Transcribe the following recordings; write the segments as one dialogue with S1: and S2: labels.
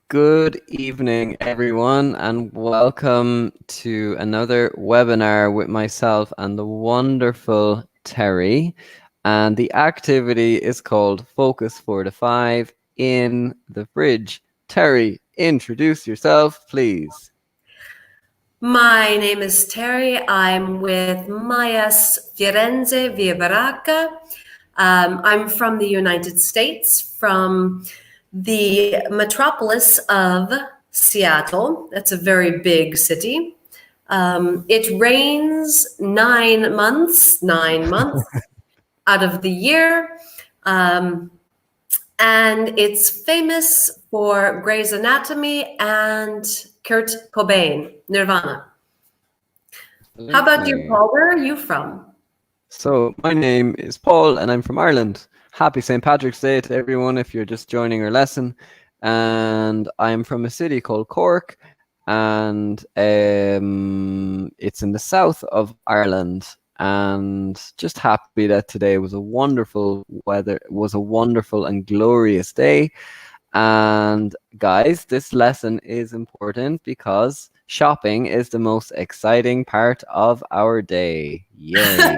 S1: Good evening, everyone, and welcome to another webinar with myself and the wonderful Terry. And the activity is called Focus 4-5 in the fridge. Terry, introduce yourself, please.
S2: My name is Terry. I'm with Mayas Firenze via Baracca. I'm from the United States, from the metropolis of Seattle. That's a very big city. It rains 9 months out of the year. And it's famous for Grey's Anatomy and Kurt Cobain, Nirvana. How about you, Paul? Where are you from?
S1: So my name is Paul and I'm from Ireland. Happy St. Patrick's Day to everyone if you're just joining our lesson. And I'm from a city called Cork, and it's in the south of Ireland. And just happy that today was a wonderful weather, was a wonderful and glorious day. And guys, this lesson is important because shopping is the most exciting part of our day. Yay.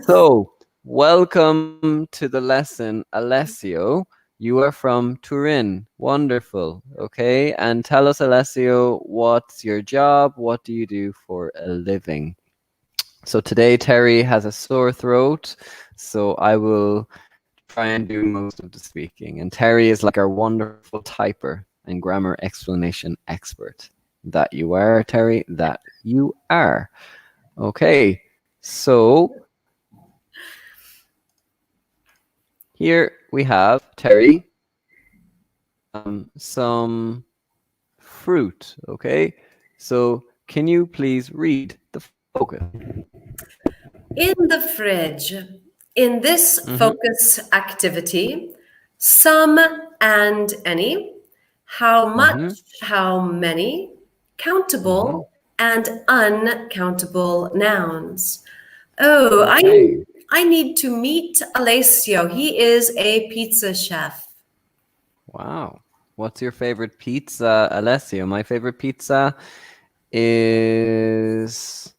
S1: So, welcome to the lesson, Alessio. You are from Turin. Wonderful. Okay. And tell us, Alessio, what's your job? What do you do for a living? So today, Terry has a sore throat, so I will try and do most of the speaking. And Terry is like our wonderful typer and grammar explanation expert. That you are, Terry, that you are. Okay, so here we have, Terry, some fruit, okay? So can you please read the focus?
S2: In the fridge. In this focus activity, some and any, how much, how many, countable and uncountable nouns. Oh,
S1: Okay.
S2: I need to meet Alessio. He is a pizza chef.
S1: Wow. What's your favorite pizza, Alessio? My favorite pizza is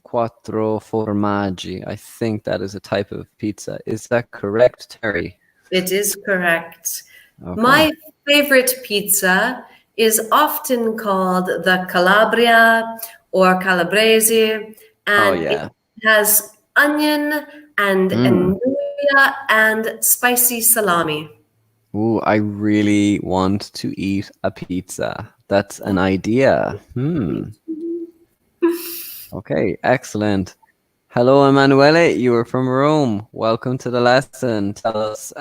S1: quattro formaggi. I think that is a type of pizza. Is that correct, Terry?
S2: It is correct.
S1: Okay.
S2: My favorite pizza is often called the Calabria or Calabrese, and it has onion and andouille and spicy salami.
S1: Ooh, I really want to eat a pizza. That's an idea. Okay, excellent. Hello, Emanuele. You are from Rome. Welcome to the lesson. Tell us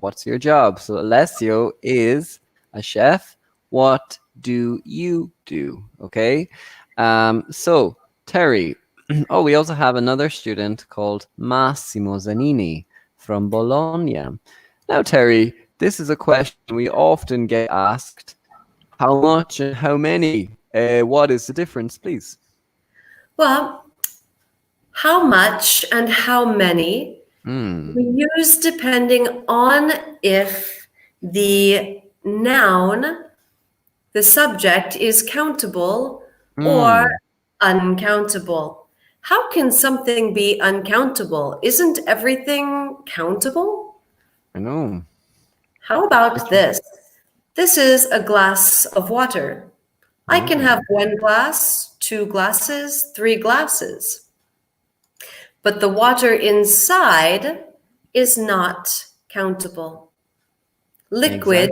S1: what's your job? So Alessio is a chef. What do you do? Okay. So Terry. Oh, we also have another student called Massimo Zanini from Bologna. Now, Terry, this is a question we often get asked. How much and how many? What is the difference, please?
S2: Well, how much and how many we use depending on if the noun, the subject, is countable or uncountable. How can something be uncountable? Isn't everything countable?
S1: I know.
S2: How about this? This is a glass of water. I can have 1 glass, 2 glasses, 3 glasses. But the water inside is not countable. Liquid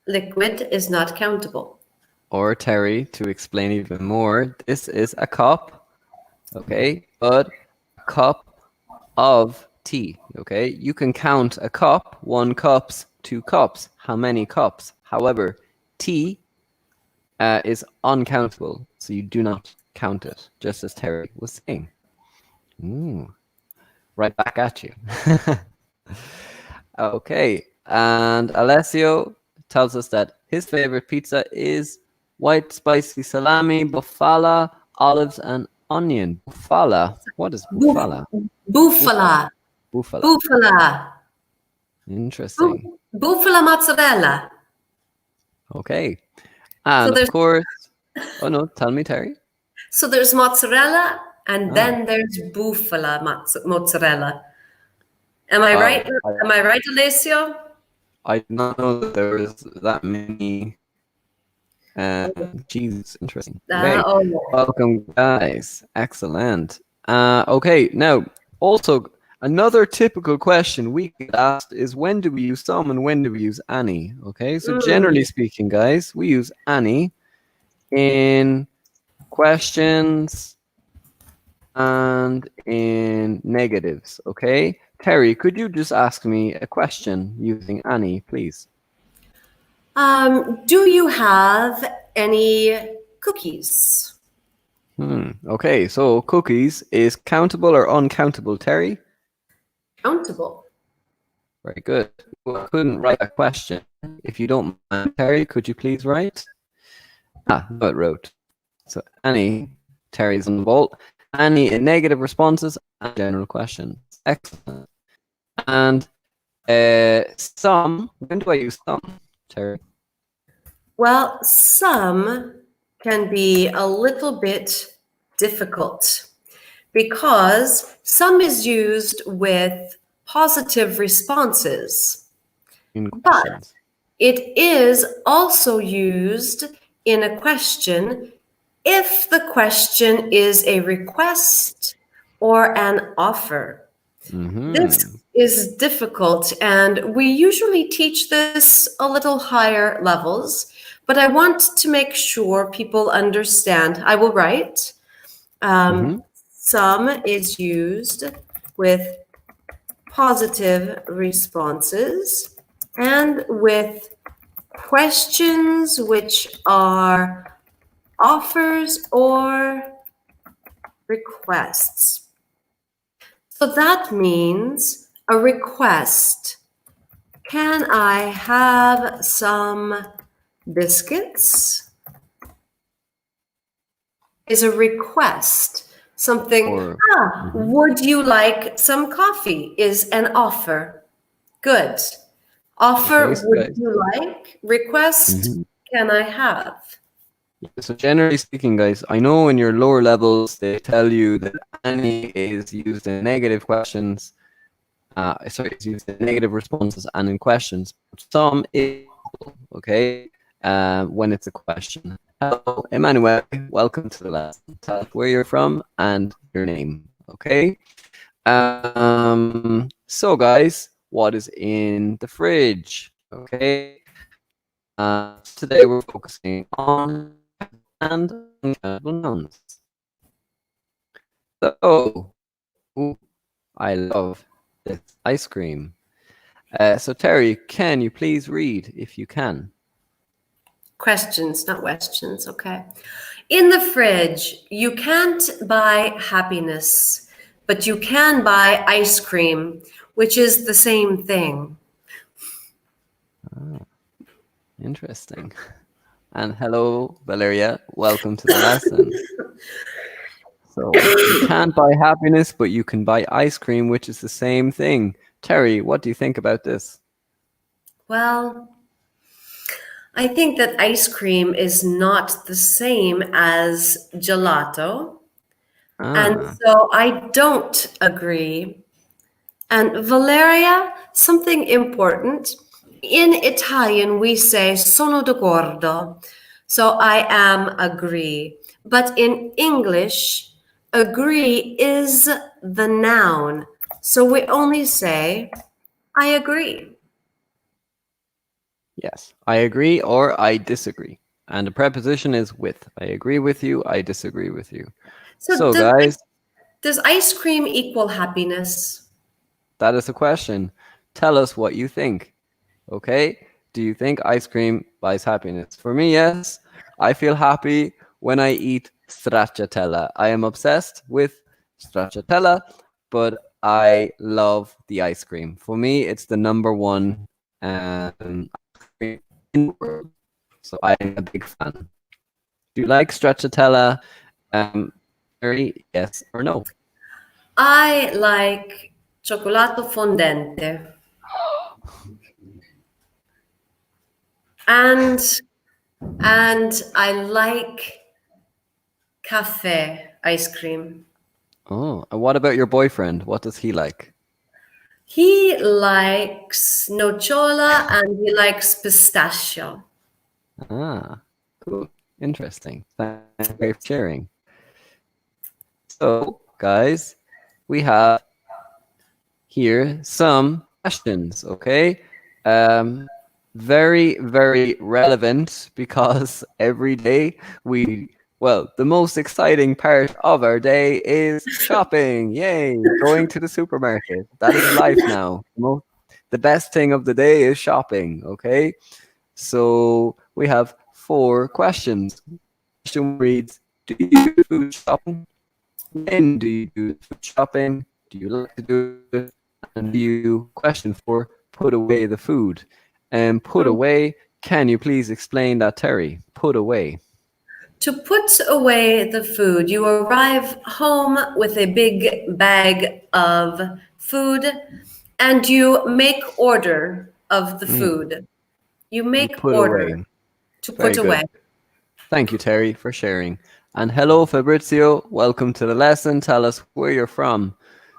S2: is not countable.
S1: Or Terry, to explain even more, this is a cup, okay? But a cup of tea, okay? You can count a cup, 1 cups, 2 cups, how many cups? However, tea is uncountable, so you do not count it, just as Terry was saying. Right back at you. Okay, and Alessio tells us that his favorite pizza is white spicy salami, bufala, olives, and onion. Bufala. What is bufala?
S2: Bufala.
S1: Bufala.
S2: Bufala.
S1: Interesting.
S2: Bufala mozzarella.
S1: Okay.
S2: So
S1: And of
S2: there's
S1: course, oh no, tell me, Terry.
S2: so there's mozzarella, and
S1: Ah,
S2: then there's bufala mozzarella. Am I
S1: wow.
S2: right? Am I right, Alessio?
S1: I did not know that there was that many cheeses. Interesting. Okay.
S2: Oh,
S1: Welcome, guys. Excellent. Okay. Now, also, another typical question we get asked is when do we use some and when do we use any? Okay. So, generally
S2: mm.
S1: speaking, guys, we use any in questions and in negatives. Okay. Terry, could you just ask me a question using any, please?
S2: Do you have any cookies?
S1: Okay, so cookies is countable or uncountable, Terry?
S2: Countable.
S1: Very good. Well, I couldn't write a question. If you don't mind, Terry, could you please write? No, it wrote. So any, Terry's on the ball. Any in negative responses and general questions. Excellent. And some, when do I use some, Terry?
S2: Well, some can be a little bit difficult because some is used with positive responses,
S1: In
S2: but
S1: questions.
S2: it is also used in a question if the question is a request or an offer. This is difficult, and we usually teach this a little higher levels, but I want to make sure people understand. I will write. Some is used with positive responses and with questions which are offers or requests. So that means a request. Can I have some biscuits? Is a request. Something,
S1: Or
S2: would you like some coffee? Is an offer. Good.
S1: okay,
S2: Offer,
S1: so
S2: would
S1: guys.
S2: you like? Request, can I have?
S1: So generally speaking, guys, I know in your lower levels they tell you that any is used in negative questions. Sorry, it's used in negative responses and in questions. Some is okay. When it's a question. Hello, Emmanuel. Welcome to the lesson. Tell us where you're from and your name. Okay. So guys, what is in the fridge? Okay. Today we're focusing on and uncountable nouns. So, ooh, I love this ice cream. So Terry, can you please read if you can?
S2: Questions, not questions, okay. In the fridge, you can't buy happiness, but you can buy ice cream, which is the same thing.
S1: Interesting. And hello, Valeria. Welcome to the lesson. So you can't buy happiness, but you can buy ice cream, which is the same thing. Terry, what do you think about this?
S2: Well, I think that ice cream is not the same as gelato. And
S1: Ah,
S2: so I don't agree. And Valeria, something important. In Italian, we say sono d'accordo. So I am agree. But in English, agree is the noun. So we only say, I agree.
S1: yes, I agree or I disagree. And the preposition is with. I agree with you, I disagree with you.
S2: So
S1: So, guys,
S2: does ice cream equal happiness?
S1: that is the question. Tell us what you think. Okay? Do you think ice cream buys happiness? For me, yes. I feel happy when I eat stracciatella. I am obsessed with stracciatella, but I love the ice cream. For me, it's the number one ice cream in the world. So I am a big fan. Do you like stracciatella? Mary, yes or no?
S2: I like cioccolato fondente. And And I like cafe ice cream.
S1: Oh, and what about your boyfriend? What does he like?
S2: He likes nocciola and he likes pistachio.
S1: Ah, cool. Interesting. Thanks for sharing. So, guys, we have here some questions, okay? Very, very relevant because every day the most exciting part of our day is shopping. Yay, going to the supermarket. That is life now. The best thing of the day is shopping, okay? So we have 4 questions. Question one reads, do you do food shopping? When do you do food shopping? Do you like to do it? And do you, question 4, put away the food? And put away, can you please explain that, Terry? Put away.
S2: To put away the food, you arrive home with a big bag of food and you make order of the food. You
S1: You
S2: make
S1: put
S2: order
S1: away.
S2: to put
S1: Very
S2: away.
S1: good. Thank you, Terry, for sharing. And hello, Fabrizio. Welcome to the lesson. Tell us where you're from.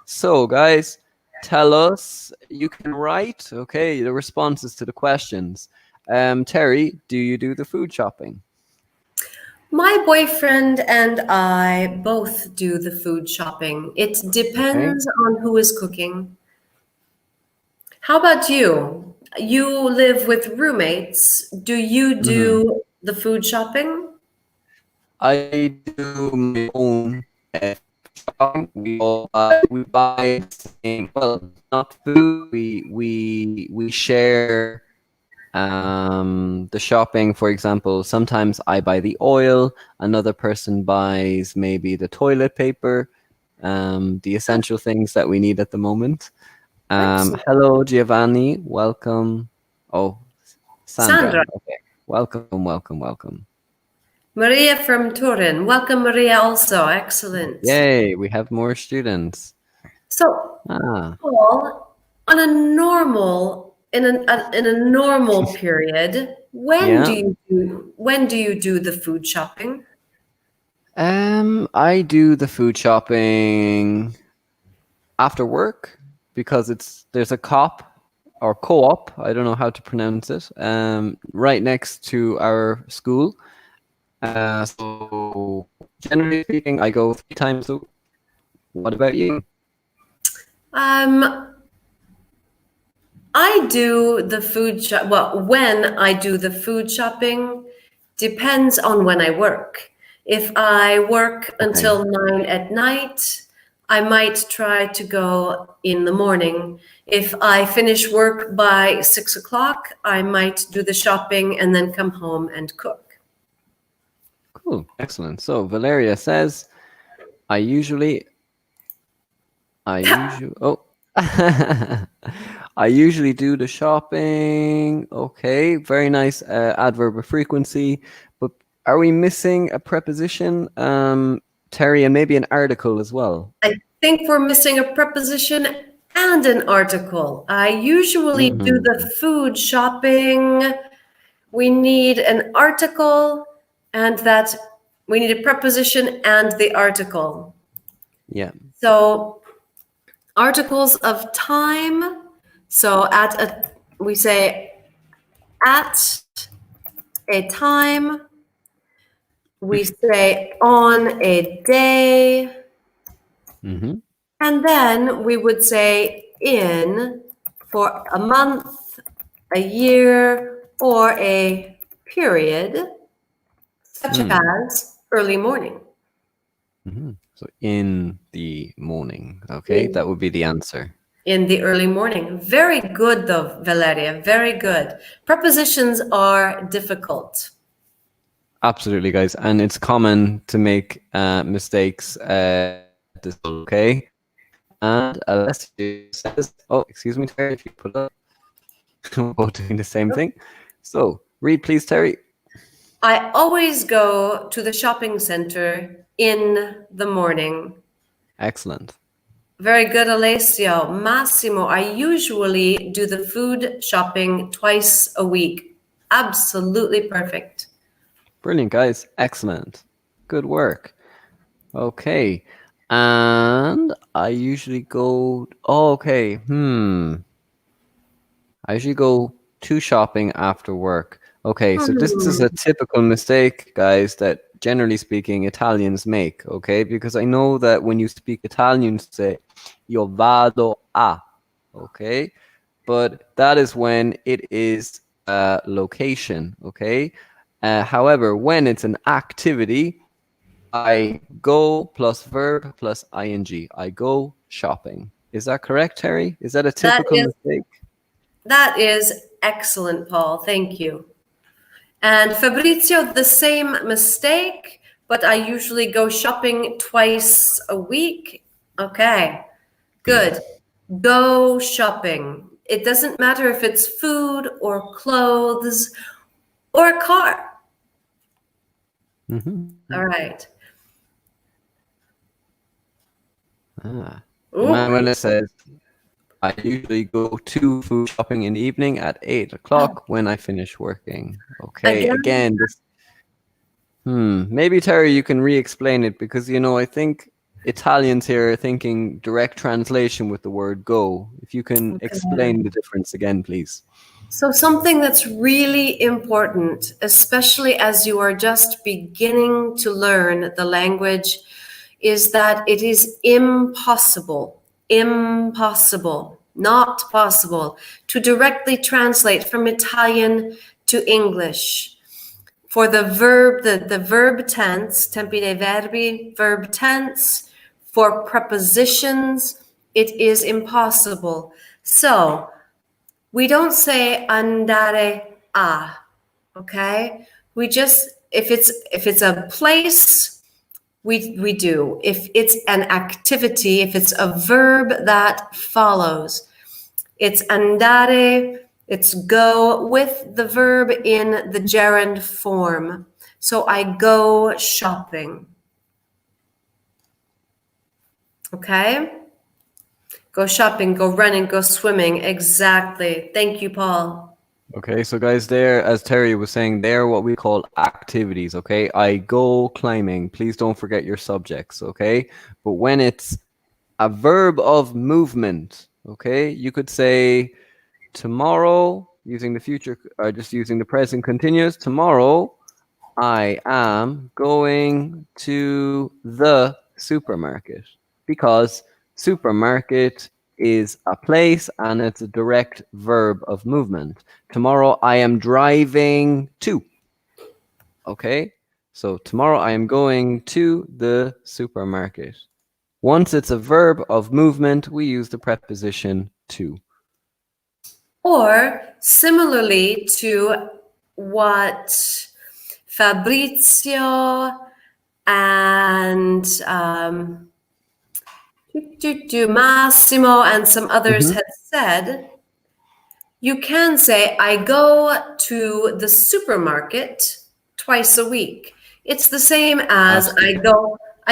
S1: So, guys, tell us. You can write, okay, the responses to the questions. Terry, do you do the food shopping?
S2: My boyfriend and I both do the food shopping. It
S1: Okay.
S2: depends on who is cooking. How about you? You live with roommates. Do you
S1: Mhm.
S2: do the food shopping?
S1: I do my own shopping. We buy the same. Well, not food. We share the shopping. For example, sometimes I buy the oil. Another person buys maybe the toilet paper. The essential things that we need at the moment.
S2: Excellent.
S1: Hello, Giovanni. Welcome. Oh, Sandra.
S2: Sandra,
S1: Okay. Welcome.
S2: Maria from Turin. Welcome, Maria, also. Excellent.
S1: Yay, we have more students.
S2: So,
S1: Ah,
S2: Paul, on a normal in a normal period,
S1: yeah.
S2: when do you do the food shopping?
S1: I do the food shopping after work because there's a co-op, I don't know how to pronounce it, right next to our school. So generally speaking, I go 3 times a week. What about you?
S2: Um, I do the food shop. Well, when I do the food shopping depends on when I work. If I work
S1: Okay,
S2: until 9 at night, I might try to go in the morning. If I finish work by 6 o'clock, I might do the shopping and then come home and cook.
S1: cool, excellent. So Valeria says, I usually oh I usually do the shopping. Okay, very nice adverb of frequency. But are we missing a preposition, Terry, and maybe an article as well?
S2: I think we're missing a preposition and an article. I usually do
S1: Mhm.
S2: the food shopping. We need an article and that we need a preposition and the article.
S1: Yeah.
S2: So articles of time. So we say at a time. We say on a day.
S1: Hmm.
S2: And then we would say in for a month, a year, or a period, such as early morning.
S1: So in the morning. Okay,
S2: In,
S1: that would be the answer.
S2: in the early morning. Very good, though, Valeria. Very good. Prepositions are difficult.
S1: Absolutely, guys, and it's common to make mistakes at this level. Okay, and Alessio says, "Oh, excuse me, Terry, if you put up." We're both doing the same thing. So read, please, Terry.
S2: I always go to the shopping center in the morning.
S1: Excellent.
S2: Very good, Alessio. Massimo, I usually do the food shopping twice a week. Absolutely perfect.
S1: Brilliant, guys. Excellent. Good work. Okay. And I usually go, oh, okay. I usually go to shopping after work. Okay, so this is a typical mistake, guys, that generally speaking Italians make, okay? Because I know that when you speak Italian, you say io vado a, okay? But that is when it is a location, okay? However, when it's an activity, I go plus verb plus ing. I go shopping. Is that correct, Terry? Is that a
S2: That
S1: typical
S2: is
S1: mistake?
S2: that is excellent, Paul. Thank you. And Fabrizio, the same mistake, but I usually go shopping twice a week. Okay, good. Go shopping. It doesn't matter if it's food or clothes or a car. All right. Ooh,
S1: Manuela says, I usually go to food shopping in the evening at 8 o'clock when I finish working. Okay,
S2: again,
S1: again, this. Maybe Terry, you can re-explain it because I think Italians here are thinking direct translation with the word go. If you can explain the difference again, please.
S2: so something that's really important, especially as you are just beginning to learn the language, is that it is impossible, not possible to directly translate from Italian to English. For the verb, the verb tense, tempi dei verbi, verb tense, for prepositions, it is impossible. So we don't say andare a, okay? We just, if it's a place, we do. If it's an activity, if it's a verb that follows, it's andare, it's go with the verb in the gerund form. So I go shopping. Okay? Go shopping, go running, go swimming. Exactly. Thank you, Paul.
S1: Okay, so guys, there, as Terry was saying, they're what we call activities, okay? I go climbing. Please don't forget your subjects, okay? But when it's a verb of movement, okay? You could say tomorrow, using the future, or just using the present continuous. Tomorrow, I am going to the supermarket because supermarket is a place and it's a direct verb of movement. Tomorrow I am driving to. Okay, so tomorrow I am going to the supermarket. Once it's a verb of movement, we use the preposition to.
S2: Or similarly to what Fabrizio and Massimo and some others had said, you can say, I go to the supermarket twice a week. It's the same as I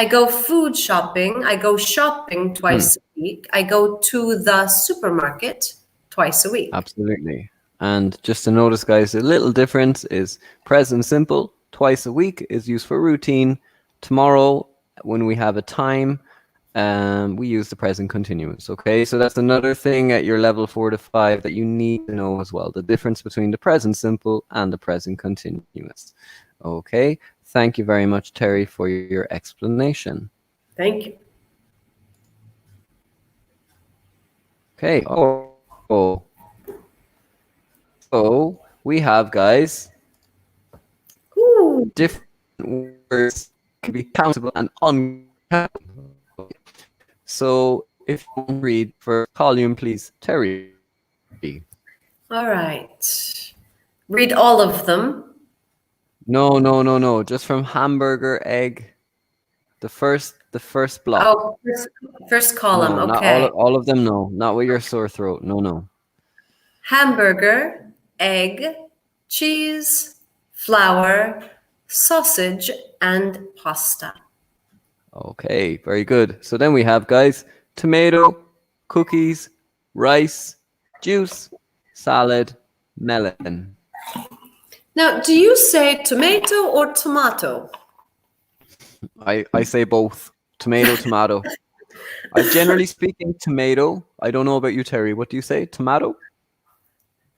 S2: go food shopping. I go shopping twice a week. I go to the supermarket twice a week.
S1: Absolutely. And just to notice, guys, the little difference is present simple, twice a week is used for routine. Tomorrow, when we have a time, we use the present continuous. Okay, so that's another thing at your level 4 to 5 that you need to know as well, the difference between the present simple and the present continuous. Okay, thank you very much, Terry, for your explanation.
S2: Thank you.
S1: Okay, so we have, guys, different words can be countable and uncountable. So if you want to read for column, please, Terry.
S2: All right. Read all of them.
S1: No. Just from hamburger, egg, the first block.
S2: Oh, first column.
S1: No, not
S2: Okay.
S1: all of them. No, not with your sore throat. No.
S2: Hamburger, egg, cheese, flour, sausage, and pasta.
S1: Okay, very good. So then we have, guys, tomato, cookies, rice, juice, salad, melon.
S2: Now, do you say tomato or tomato?
S1: I say both. Tomato, tomato. I generally speaking tomato. I don't know about you, Terry. What do you say? Tomato?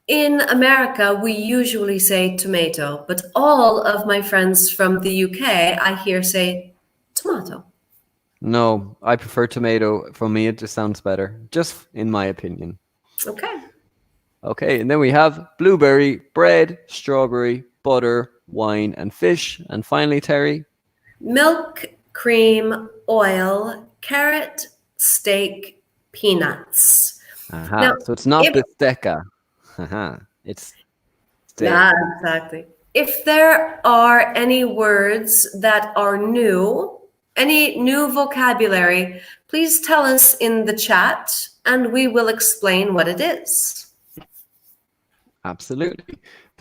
S2: In America, we usually say tomato, but all of my friends from the UK, I hear say tomato.
S1: No, I prefer tomato. For me, it just sounds better, just in my opinion.
S2: Okay.
S1: Okay, and then we have blueberry, bread, strawberry, butter, wine, and fish. And finally, Terry.
S2: Milk, cream, oil, carrot, steak, peanuts. Now,
S1: Aha. So it's not
S2: if
S1: bistecca. Haha. It's
S2: yeah,
S1: steak.
S2: exactly. If there are any words that are new, any new vocabulary, please tell us in the chat and we will explain what it is.
S1: Absolutely.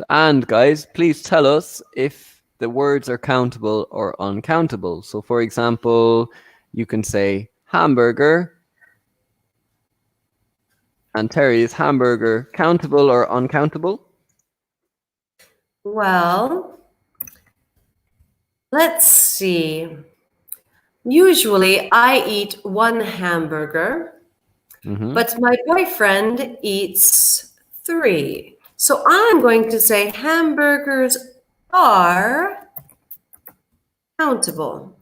S1: And guys, please tell us if the words are countable or uncountable. So for example, you can say hamburger. And Terry, is hamburger countable or uncountable?
S2: Well, let's see. Usually I eat one hamburger, but my boyfriend eats three. So I'm going to say hamburgers are countable.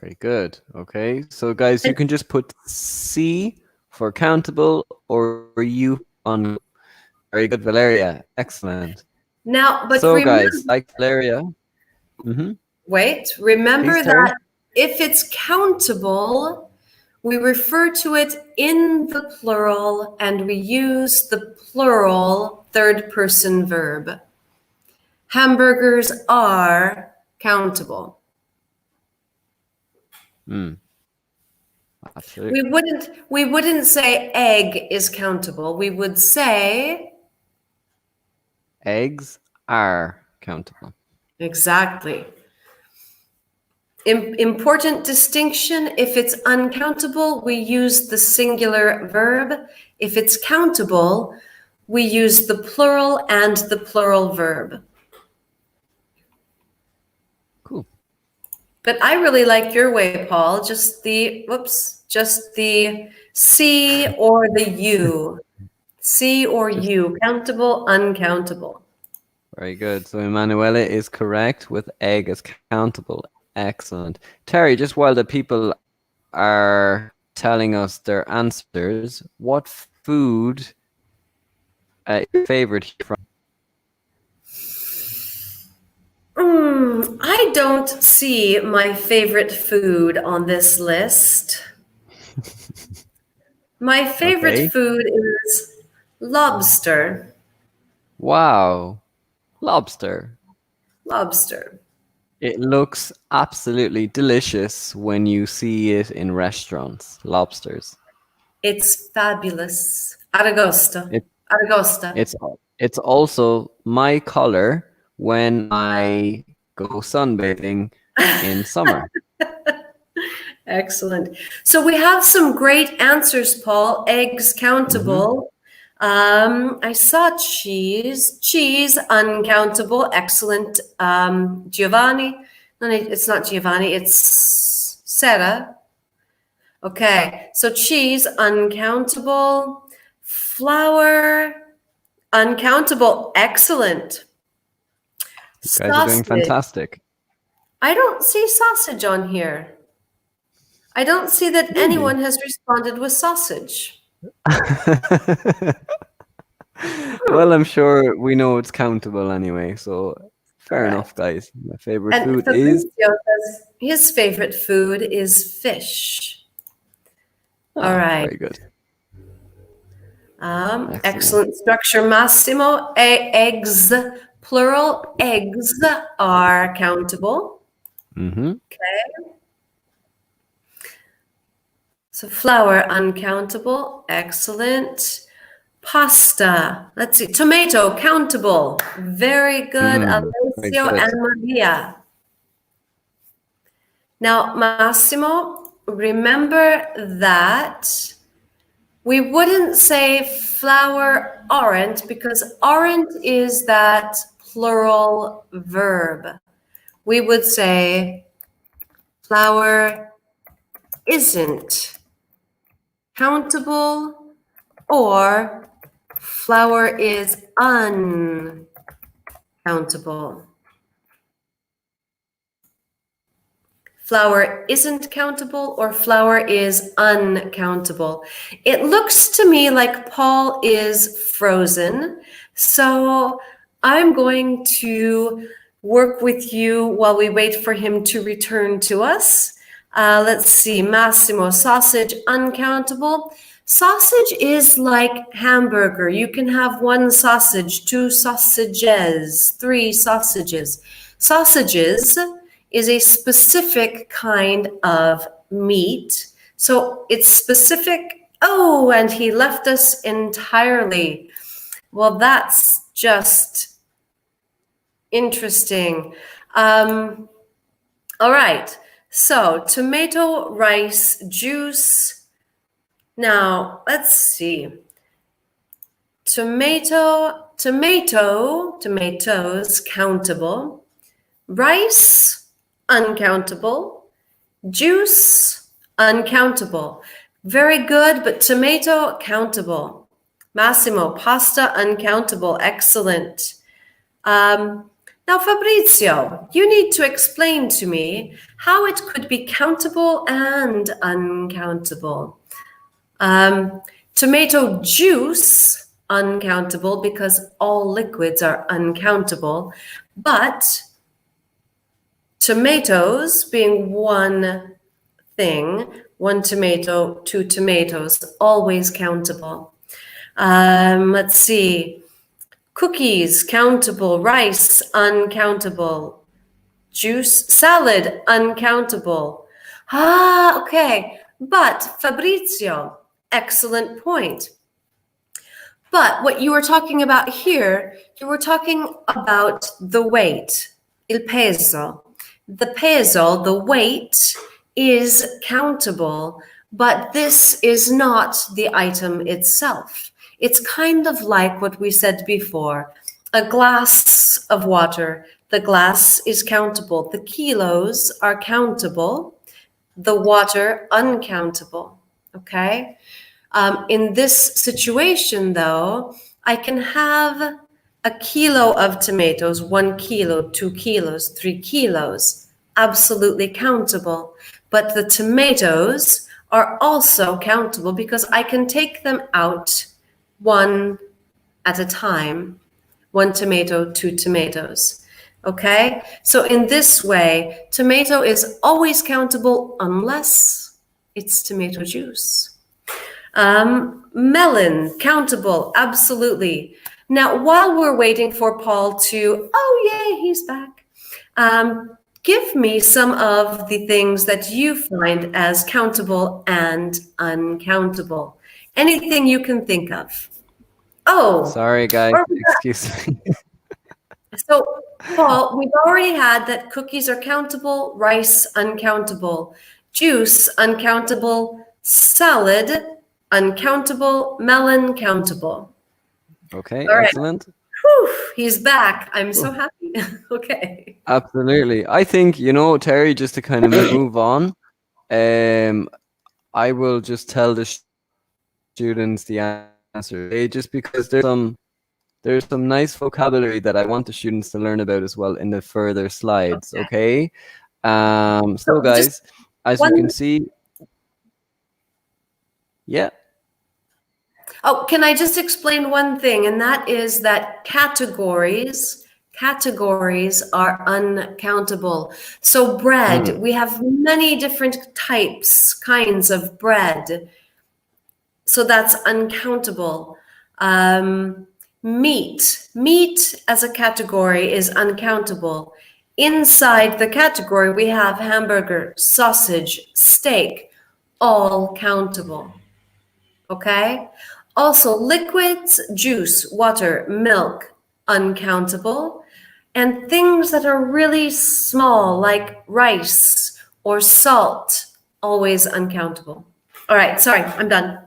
S1: Very good. Okay. So guys, you
S2: And
S1: can just put C for countable or U on. Very good, Valeria. Excellent.
S2: now, but
S1: So
S2: remember,
S1: guys, like Valeria.
S2: remember
S1: Please, Terry.
S2: that if it's countable, we refer to it in the plural and we use the plural third person verb. Hamburgers are countable.
S1: Absolutely.
S2: We wouldn't say egg is countable. We would say
S1: Eggs are countable.
S2: exactly. Important distinction, if it's uncountable, we use the singular verb. If it's countable, we use the plural and the plural verb.
S1: Cool.
S2: But I really like your way, Paul. Just the C or the U. C or U, countable, uncountable.
S1: Very good. So Emanuela is correct with egg as countable. Excellent. Terry, just while the people are telling us their answers, what food is your favorite from?
S2: I don't see my favorite food on this list. My favorite
S1: Okay.
S2: food is lobster.
S1: Wow. Lobster.
S2: Lobster.
S1: It looks absolutely delicious when you see it in restaurants. Lobsters.
S2: It's fabulous. Aragosta.
S1: It,
S2: Aragosta.
S1: it's also my color when I go sunbathing in summer.
S2: Excellent. So we have some great answers, Paul. Eggs countable. I saw cheese. Cheese uncountable. Excellent. Giovanni. No, it's not Giovanni. It's Sarah. Okay. So cheese uncountable. Flour uncountable. Excellent.
S1: You guys are doing
S2: Sausage.
S1: fantastic.
S2: I don't see sausage on here. I don't see that
S1: Really?
S2: anyone has responded with sausage.
S1: Well, I'm sure we know it's countable anyway, so fair
S2: Correct.
S1: enough, guys. My favorite
S2: And
S1: food is
S2: Fabrizio says his favorite food is fish. All right.
S1: very good.
S2: Excellent structure, Massimo. Eggs, plural, eggs are countable. Okay. So flour, uncountable. Excellent. Pasta. Let's see. Tomato, countable. Very good,
S1: Very
S2: Alessio
S1: good.
S2: and Maria. Now, Massimo, remember that we wouldn't say flour aren't because aren't is that plural verb. We would say flour isn't countable, or flour is uncountable. Flour isn't countable, or flour is uncountable. It looks to me like Paul is frozen, so I'm going to work with you while we wait for him to return to us. Let's see, Massimo, sausage, uncountable. Sausage is like hamburger. You can have one sausage, two sausages, three sausages. Sausages is a specific kind of meat. So it's specific. Oh, and he left us entirely. Well, that's just interesting. All right. So tomato, rice, juice. Now, let's see. Tomatoes, countable. Rice, uncountable. Juice, uncountable. Very good, but tomato, countable. Massimo, pasta, uncountable. Excellent. Now, Fabrizio, you need to explain to me how it could be countable and uncountable. Tomato juice, uncountable, because all liquids are uncountable, but tomatoes being one thing, one tomato, two tomatoes, always countable. Let's see. Cookies, countable. Rice, uncountable. Juice, salad, uncountable. Okay. But Fabrizio, excellent point. But what you were talking about here, you were talking about the weight, il peso. The peso, the weight, is countable, but this is not the item itself. It's kind of like what we said before, a glass of water. The glass is countable. The kilos are countable. The water, uncountable, okay? In this situation, though, I can have a kilo of tomatoes, 1 kilo, 2 kilos, 3 kilos, absolutely countable. But the tomatoes are also countable because I can take them out one at a time, 1 tomato, 2 tomatoes. Okay, so in this way, tomato is always countable unless it's tomato juice. Melon, countable, absolutely. Now, while we're waiting for Paul to, oh yay, he's back. Give me some of the things that you find as countable and uncountable. Anything you can think of. Oh,
S1: sorry guys, excuse me.
S2: So, Paul, we've already had that cookies are countable, rice uncountable, juice uncountable, salad uncountable, melon countable.
S1: Okay,
S2: all
S1: excellent.
S2: Right. Whew, he's back. I'm so happy. Okay.
S1: Absolutely. I think, Terry, just to kind of move on, I will just tell the students the answer, just because there's some nice vocabulary that I want the students to learn about as well in the further slides, okay? So guys, as you can see, yeah.
S2: Oh, can I just explain one thing? And that is that categories are uncountable. So bread, we have many different kinds of bread. So that's uncountable. Meat as a category is uncountable. Inside the category, we have hamburger, sausage, steak, all countable. Okay? Also, liquids, juice, water, milk, uncountable. And things that are really small, like rice or salt, always uncountable. All right, sorry, I'm done.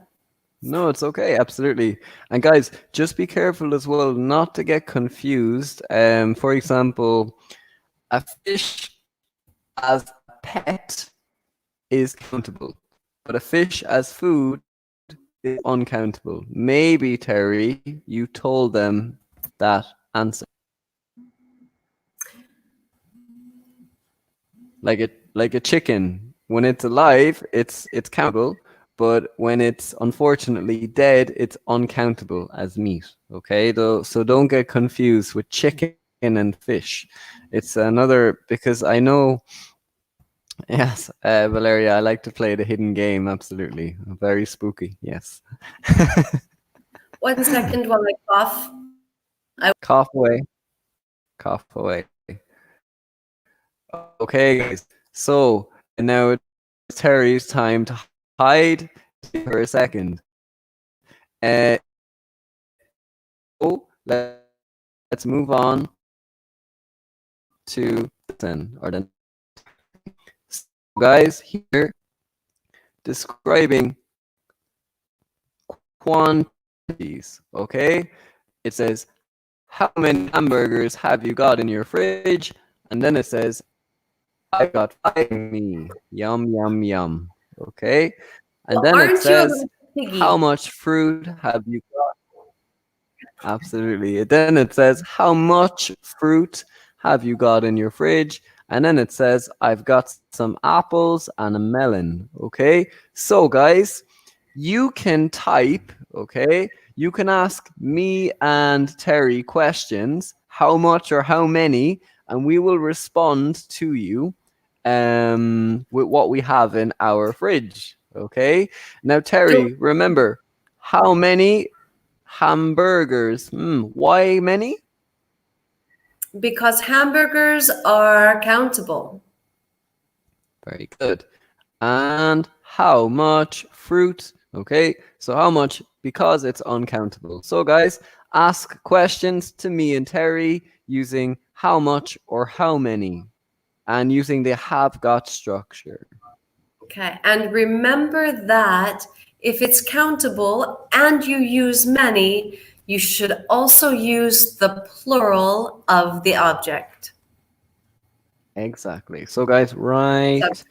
S1: No, it's okay, absolutely. And guys, just be careful as well not to get confused. For example, a fish as a pet is countable, but a fish as food is uncountable. Maybe, Terry, you told them that answer. Like a chicken. When it's alive, it's countable, but when it's unfortunately dead, it's uncountable as meat. Okay, though, so don't get confused with chicken and fish. It's another because I know. Yes, Valeria, I like to play the hidden game. Absolutely, very spooky. Yes.
S2: 1 second while I cough.
S1: Cough away. Cough away. Okay, guys. So now it's Terry's time to hide for a second. So let's move on to the so guys here describing quantities. Okay, it says how many hamburgers have you got in your fridge, and then it says I got 5 me. Yum yum yum. Okay, and
S2: Well,
S1: then it
S2: aren't you a
S1: says
S2: little
S1: how
S2: piggy?
S1: much fruit have you got? Absolutely. Then it says, how much fruit have you got in your fridge? And then it says, I've got some apples and a melon. Okay. So, guys, you can type, okay? You can ask me and Terry questions, how much or how many, and we will respond to you with what we have in our fridge. Okay. Now,
S2: Do
S1: Terry, remember, how many hamburgers. Why many?
S2: because hamburgers are countable.
S1: Very good. And how much fruit? Okay, so how much? Because it's uncountable. So, guys, ask questions to me and Terry using how much or how many and using the have got structure.
S2: Okay, and remember that if it's countable and you use many, you should also use the plural of the object.
S1: Exactly. So, guys,
S2: So,
S1: write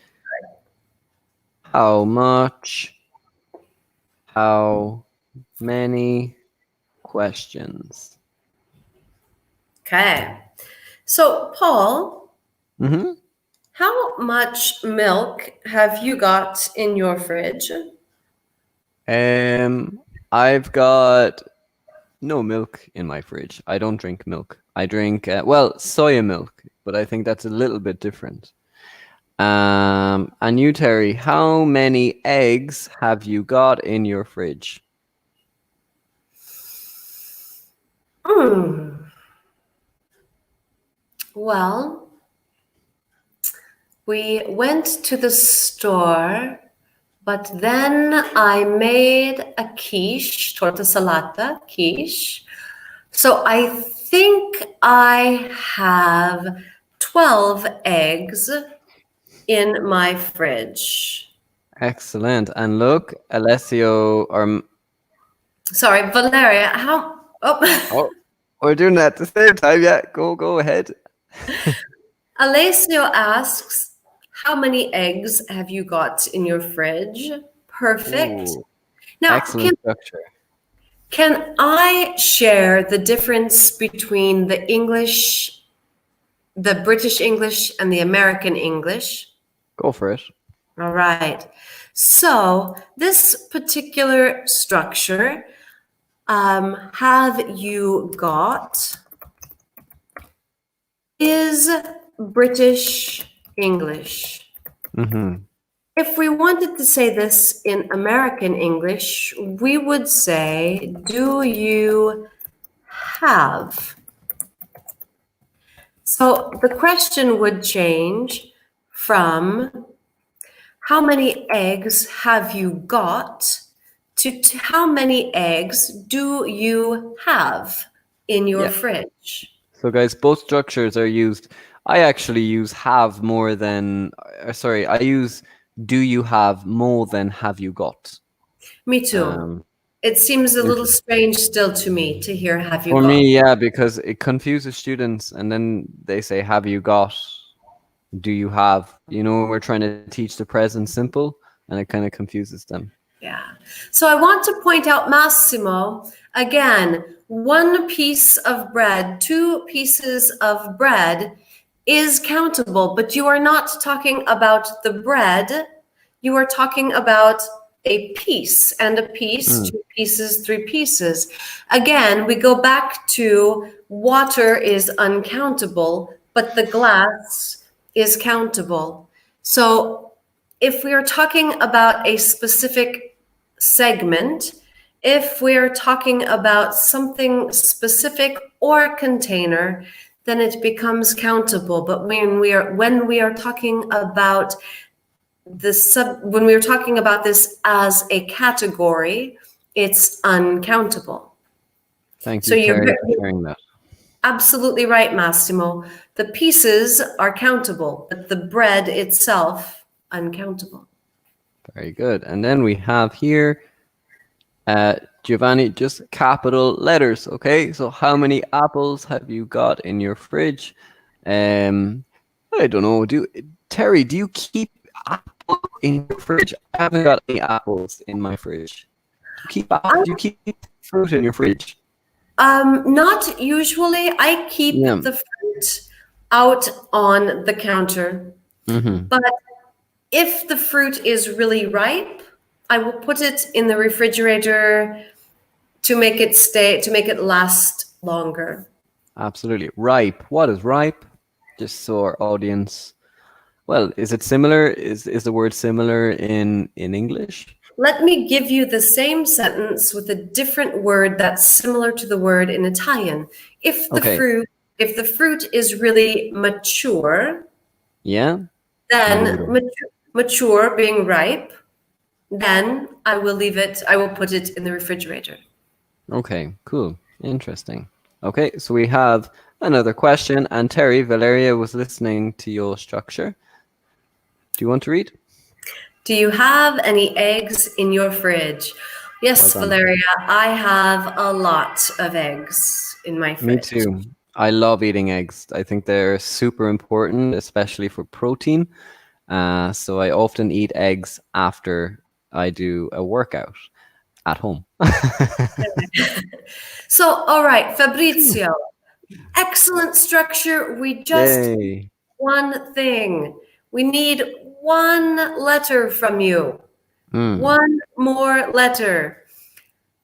S1: how much, how many questions.
S2: okay. So, Paul,
S1: Mm-hmm.
S2: how much milk have you got in your fridge?
S1: I've got no milk in my fridge. I don't drink milk. I drink well, soya milk, but I think that's a little bit different. And you, Terry, how many eggs have you got in your fridge?
S2: Hmm. Well, we went to the store, but then I made a quiche, torta salata quiche. So I think I have 12 eggs in my fridge.
S1: Excellent. And look, Alessio, or
S2: Sorry, Valeria, how? Oh,
S1: oh, we're doing that at the same time. Yeah, go ahead.
S2: Alessio asks, how many eggs have you got in your fridge? Perfect.
S1: Ooh,
S2: Now,
S1: excellent structure.
S2: can I share the difference between the English, the British English, and the American English?
S1: Go for it.
S2: All right. So this particular structure, have you got, is British English.
S1: Mm-hmm.
S2: If we wanted to say this in American English, we would say, do you have? So the question would change from how many eggs have you got to how many eggs do you have in your
S1: Yeah.
S2: fridge?
S1: So, guys, both structures are used. I actually use have more than, sorry, I use do you have more than have you got.
S2: Me too. It seems a little strange still to me to hear have you
S1: For
S2: got.
S1: me, yeah, because it confuses students, and then they say, "Have you got? Do you have?" You know, we're trying to teach the present simple, and it kind of confuses them.
S2: Yeah. So I want to point out, Massimo, again, one piece of bread, two pieces of bread is countable, but you are not talking about the bread. You are talking about a piece, and a piece,
S1: Mm.
S2: two pieces, three pieces. Again, we go back to water is uncountable, but the glass is countable. So if we are talking about a specific segment, if we're talking about something specific or container, then it becomes countable. But when we are talking about when we're talking about this as a category, it's uncountable.
S1: Thank
S2: So
S1: you,
S2: you're
S1: Terry, for sharing that.
S2: absolutely right, Massimo. The pieces are countable, but the bread itself uncountable.
S1: Very good. And then we have here, Giovanni, just capital letters. Okay, so how many apples have you got in your fridge? I don't know. Terry, do you keep apples in your fridge? I haven't got any apples in my fridge. Do you keep fruit in your fridge?
S2: Not usually. I keep
S1: Yeah.
S2: the fruit out on the counter,
S1: Mm-hmm.
S2: but if the fruit is really ripe, I will put it in the refrigerator to make it last longer.
S1: Absolutely. Ripe. What is ripe? Just so our audience. Well, is it similar? Is the word similar in English?
S2: Let me give you the same sentence with a different word that's similar to the word in Italian. If the
S1: Okay.
S2: fruit if the fruit is really mature,
S1: Yeah.
S2: then
S1: Maduro.
S2: mature being ripe, then I will put it in the refrigerator.
S1: Okay, cool. Interesting. Okay, so we have another question, and Terry, Valeria was listening to your structure. Do you want to read?
S2: Do you have any eggs in your fridge?
S1: Well
S2: Yes,
S1: done.
S2: Valeria, I have a lot of eggs in my
S1: Me
S2: fridge.
S1: too. I love eating eggs. I think they're super important, especially for protein. So I often eat eggs after I do a workout at home.
S2: So, all right, Fabrizio, excellent structure. We just
S1: Yay.
S2: one thing. We need one letter from you.
S1: Hmm.
S2: One more letter.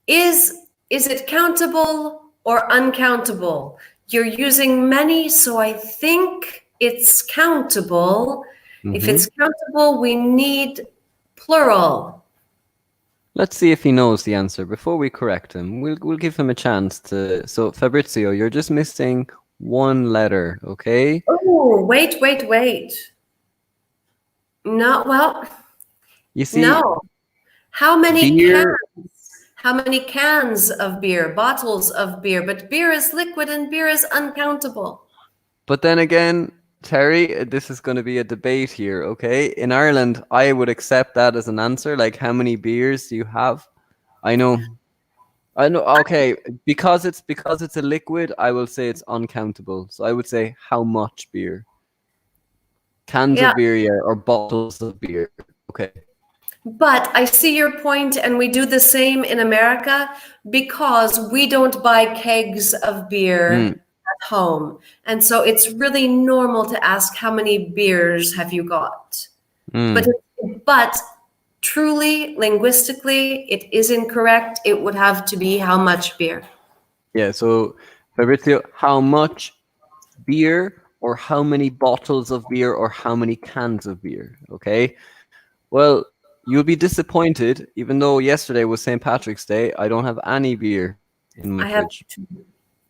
S2: Is it countable or uncountable? You're using many, so I think it's countable. If
S1: Mm-hmm.
S2: it's countable, we need plural.
S1: Let's see if he knows the answer before we correct him. We'll give him a chance to. So Fabrizio, you're just missing one letter, okay?
S2: Oh, wait. No, well,
S1: You see,
S2: no. How many
S1: beer,
S2: cans? How many cans of beer, bottles of beer? But beer is liquid and beer is uncountable.
S1: but then again, Terry, this is going to be a debate here, okay? In Ireland, I would accept that as an answer. Like, how many beers do you have? I know, I know. Okay, because it's a liquid, I will say it's uncountable. So I would say how much beer, cans
S2: Yeah,
S1: of beer, yeah, or bottles of beer. Okay.
S2: but I see your point, and we do the same in America because we don't buy kegs of
S1: Hmm.
S2: beer at home. And so it's really normal to ask how many beers have you got? But
S1: Hmm.
S2: but truly linguistically it is incorrect. It would have to be how much beer.
S1: Yeah, so Fabrizio, how much beer or how many bottles of beer or how many cans of beer? Okay. Well, you'll be disappointed, even though yesterday was St. Patrick's Day. I don't have any beer in my
S2: I have
S1: fridge.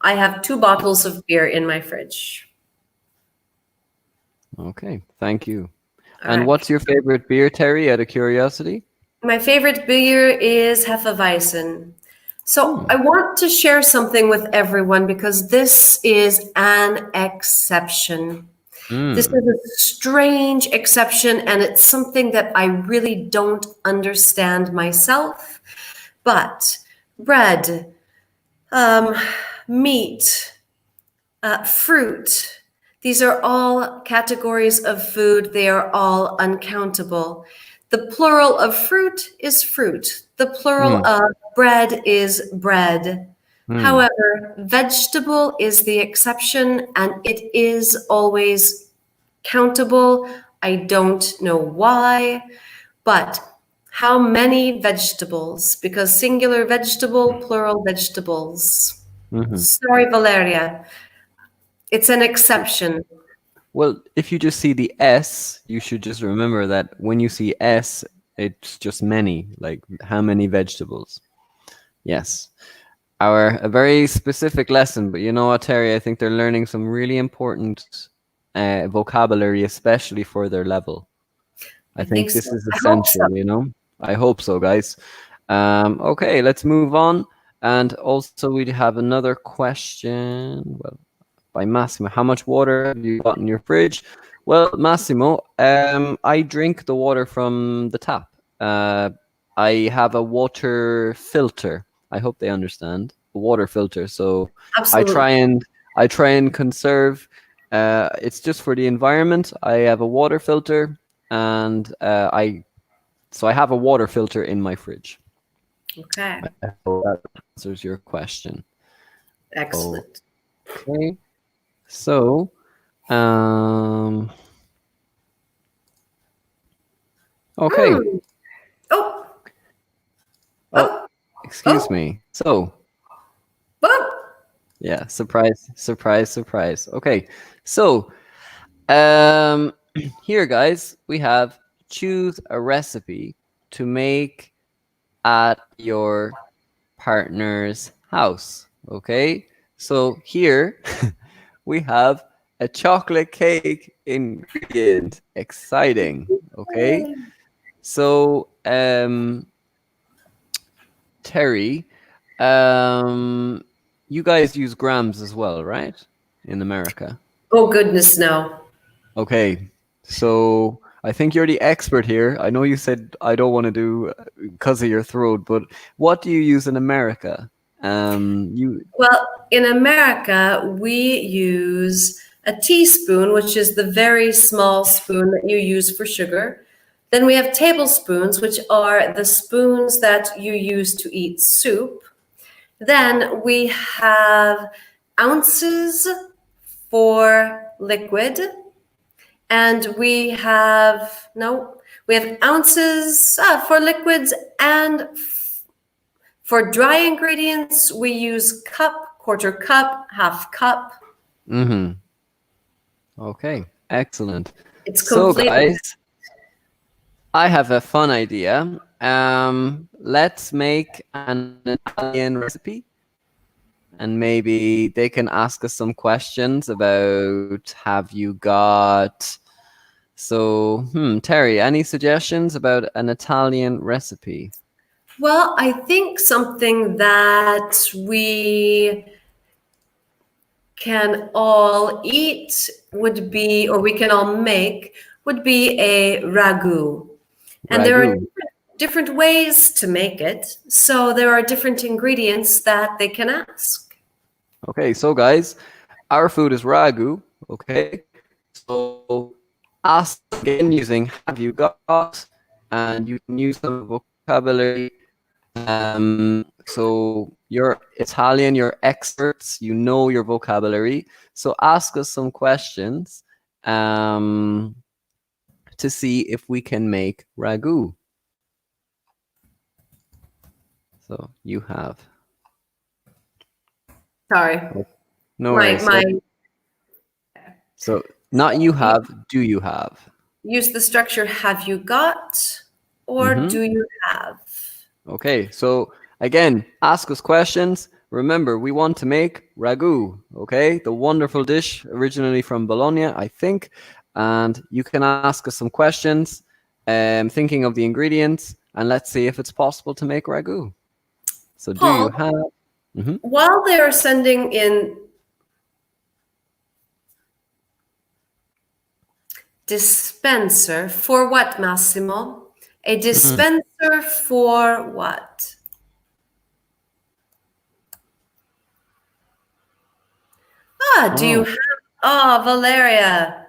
S2: I have 2 bottles of beer in my fridge.
S1: Okay, thank you.
S2: All
S1: And
S2: right.
S1: what's your favorite beer, Terry, out of curiosity?
S2: My favorite beer is Hefeweizen. So
S1: Hmm.
S2: I want to share something with everyone because this is an exception. This
S1: Hmm.
S2: is a strange exception, and it's something that I really don't understand myself. But bread, um, meat, fruit. These are all categories of food. They are all uncountable. The plural of fruit is fruit. The plural
S1: Mm,
S2: of bread is bread.
S1: mm,
S2: However, vegetable is the exception and it is always countable. I don't know why, but how many vegetables? Because singular vegetable, plural vegetables.
S1: mhm.
S2: Sorry, Valeria. It's an exception.
S1: Well, if you just see the S, you should just remember that when you see S, it's just many, like how many vegetables. Yes. A very specific lesson, but you know what, Terry? I think they're learning some really important vocabulary, especially for their level. I
S2: I think
S1: think
S2: so.
S1: this is
S2: I hope
S1: essential,
S2: so.
S1: you know? I hope so, guys. Okay, let's move on. And also, we have another question. Well, by Massimo. How much water have you got in your fridge? Well, Massimo, I drink the water from the tap. Uh, I have a water filter. I hope they understand a water filter. So I try
S2: Absolutely.
S1: and I try and conserve. It's just for the environment. I have a water filter, and I have a water filter in my fridge.
S2: Okay.
S1: I hope that answers your question.
S2: Excellent.
S1: Okay, so Um. Okay.
S2: Hmm. Oh,
S1: Oh,
S2: oh,
S1: excuse
S2: oh,
S1: me. So,
S2: oh.
S1: yeah, surprise, surprise, surprise. Okay. So, um, here, guys, we have choose a recipe to make at your partner's house. Okay. So here we have a chocolate cake ingredient. Exciting. Okay.
S2: Yay.
S1: So, Terry, um, you guys use grams as well, right? In America.
S2: Oh, goodness, no.
S1: Okay. So I think you're the expert here. I know you said I don't want to do because of your throat, but what do you use in America? You
S2: Well, in America, we use a teaspoon, which is the very small spoon that you use for sugar. Then we have tablespoons, which are the spoons that you use to eat soup. Then we have ounces for liquid, and we have ounces for liquids, and for dry ingredients we use cup, quarter cup, half cup.
S1: mm-hmm. Okay, excellent.
S2: It's
S1: So
S2: completely.
S1: guys, I have a fun idea. Let's make an Italian recipe and maybe they can ask us some questions about have you got Terry, any suggestions about an Italian recipe?
S2: Well, I think something that we can all eat would be, or we can all make, would be a ragu. And there are
S1: Ragu.
S2: different ways to make it. So there are different ingredients that they can ask.
S1: Okay, so guys, our food is ragu. Okay, so ask again using have you got, and you can use some vocabulary. So you're Italian, you're experts, you know your vocabulary. So ask us some questions to see if we can make ragu. So you have.
S2: Sorry,
S1: No
S2: my
S1: worries.
S2: my.
S1: So not you have, do you have?
S2: Use the structure have you got or
S1: Mm-hmm.
S2: do you have?
S1: Okay, so again, ask us questions. Remember, we want to make ragu, okay? The wonderful dish originally from Bologna, I think. And you can ask us some questions, thinking of the ingredients, and let's see if it's possible to make ragu. So do you
S2: Paul,
S1: have? Mhm.
S2: while they're sending in dispenser, for what, Massimo? A
S1: Mm.
S2: dispenser for what? Do you
S1: Oh,
S2: have... Oh, Valeria.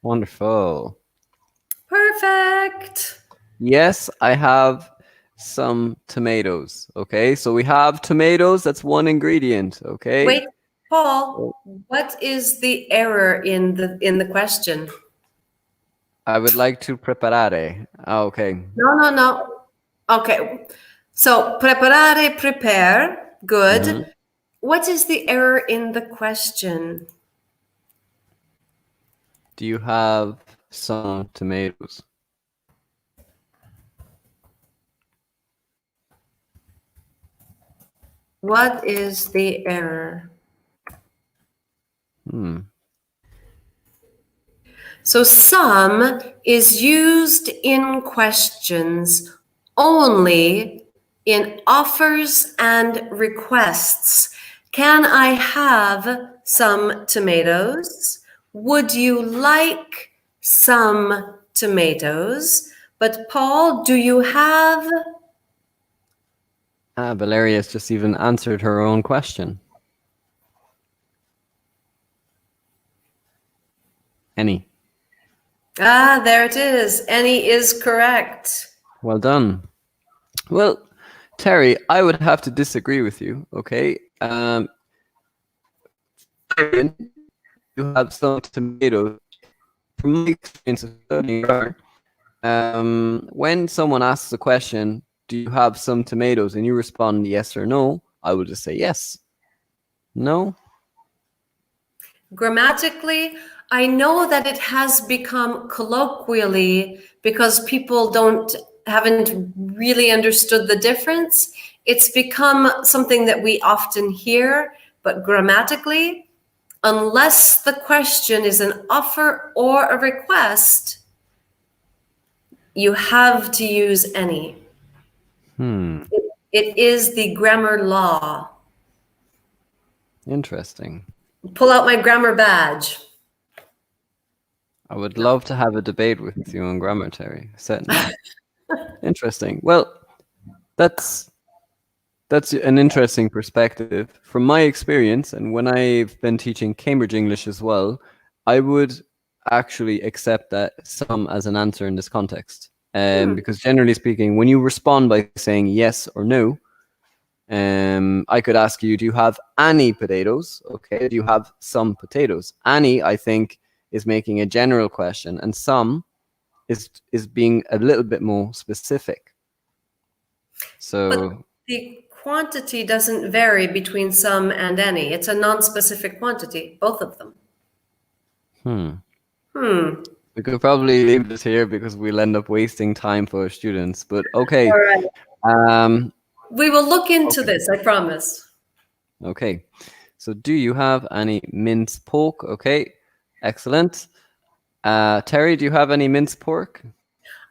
S1: wonderful.
S2: Perfect.
S1: Yes, I have some tomatoes. Okay, so we have tomatoes. That's one ingredient. Okay.
S2: Wait, Paul, what is the error in the question?
S1: I would like to preparare. Okay.
S2: No, no, no. Okay. So, preparare, prepare.
S1: Mhm.
S2: Good. What is the error in the question?
S1: Do you have some tomatoes?
S2: What is the error?
S1: Hmm.
S2: So, some is used in questions only in offers and requests. Can I have some tomatoes? Would you like some tomatoes? But, Paul, do you have...
S1: Valeria's just even answered her own question. Any.
S2: Ah, there it is. Any is correct.
S1: Well done. Well, Terry, I would have to disagree with you. Okay. You have some tomatoes. From my experience of studying grammar, when someone asks a question, do you have some tomatoes, and you respond yes or no, I will just say yes. No?
S2: Grammatically, I know that it has become colloquially because people haven't really understood the difference. It's become something that we often hear, but grammatically, unless the question is an offer or a request, you have to use any. It is the grammar law.
S1: Interesting.
S2: Pull out my grammar badge.
S1: I would love to have a debate with you on grammar, Terry. Certainly. Interesting. Well, that's an interesting perspective. From my experience, and when I've been teaching Cambridge English as well, I would actually accept that some as an answer in this context. Because generally speaking, when you respond by saying yes or no, I could ask you, do you have any potatoes? Okay, do you have some potatoes? Any, I think, is making a general question, and some is being a little bit more specific. So,
S2: But the quantity doesn't vary between some and any. It's a non-specific quantity, both of them.
S1: we could probably leave this here because we'll end up wasting time for our students. But okay.
S2: All right. We will look into
S1: Okay.
S2: this, I promise.
S1: Okay. So do you have any minced pork? Okay. Excellent. Terry, do you have any minced pork?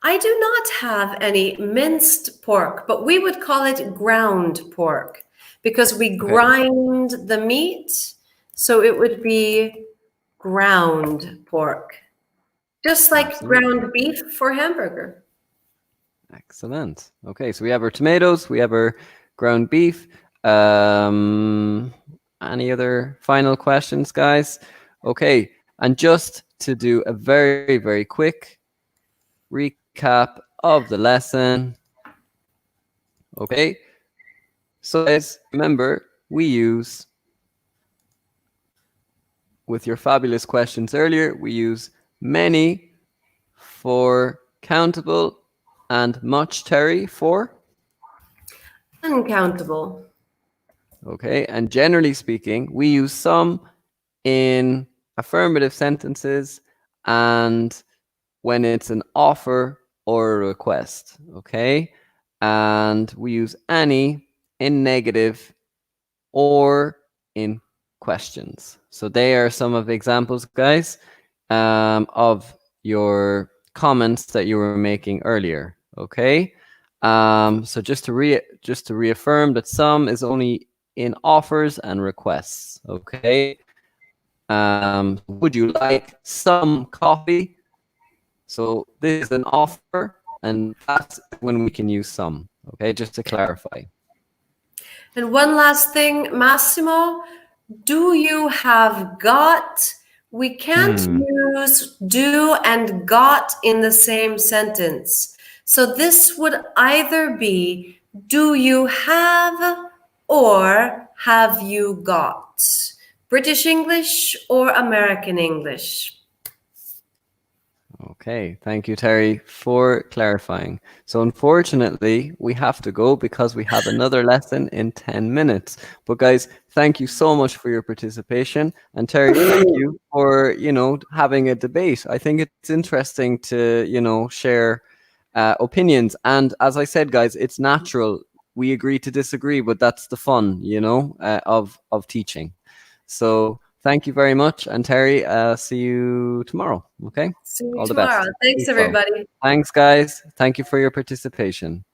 S2: I do not have any minced pork, but we would call it ground pork because we grind the meat. So it would be ground pork, just like
S1: Absolutely.
S2: ground beef for hamburger.
S1: Excellent. Okay, so we have our tomatoes, we have our ground beef. Any other final questions, guys? Okay, and just to do a very, very quick recap of the lesson. Okay, so guys, remember, we use, with your fabulous questions earlier, we use many for countable and much, Terry, for?
S2: Uncountable.
S1: Okay, and generally speaking, we use some in affirmative sentences and when it's an offer or a request. Okay, and we use any in negative or in questions. So they are some of the examples, guys, of your comments that you were making earlier. Okay, so just to reaffirm that some is only in offers and requests. Okay, would you like some coffee? So this is an offer, and that's when we can use some. Okay, just to clarify.
S2: And one last thing, Massimo, Do you have got? We can't
S1: Hmm.
S2: use do and got in the same sentence. So this would either be do you have or have you got? British English or American English?
S1: Okay, thank you, Terry, for clarifying. So unfortunately, we have to go because we have another lesson in 10 minutes. But guys, thank you so much for your participation. And Terry, thank you for, having a debate. I think it's interesting to, share opinions. And as I said, guys, it's natural. We agree to disagree, but that's the fun, of teaching. So thank you very much. And Terry, see you tomorrow. Okay.
S2: See you
S1: All the
S2: tomorrow.
S1: best.
S2: Thanks,
S1: Keep well.
S2: everybody.
S1: Thanks, guys. Thank you for your participation.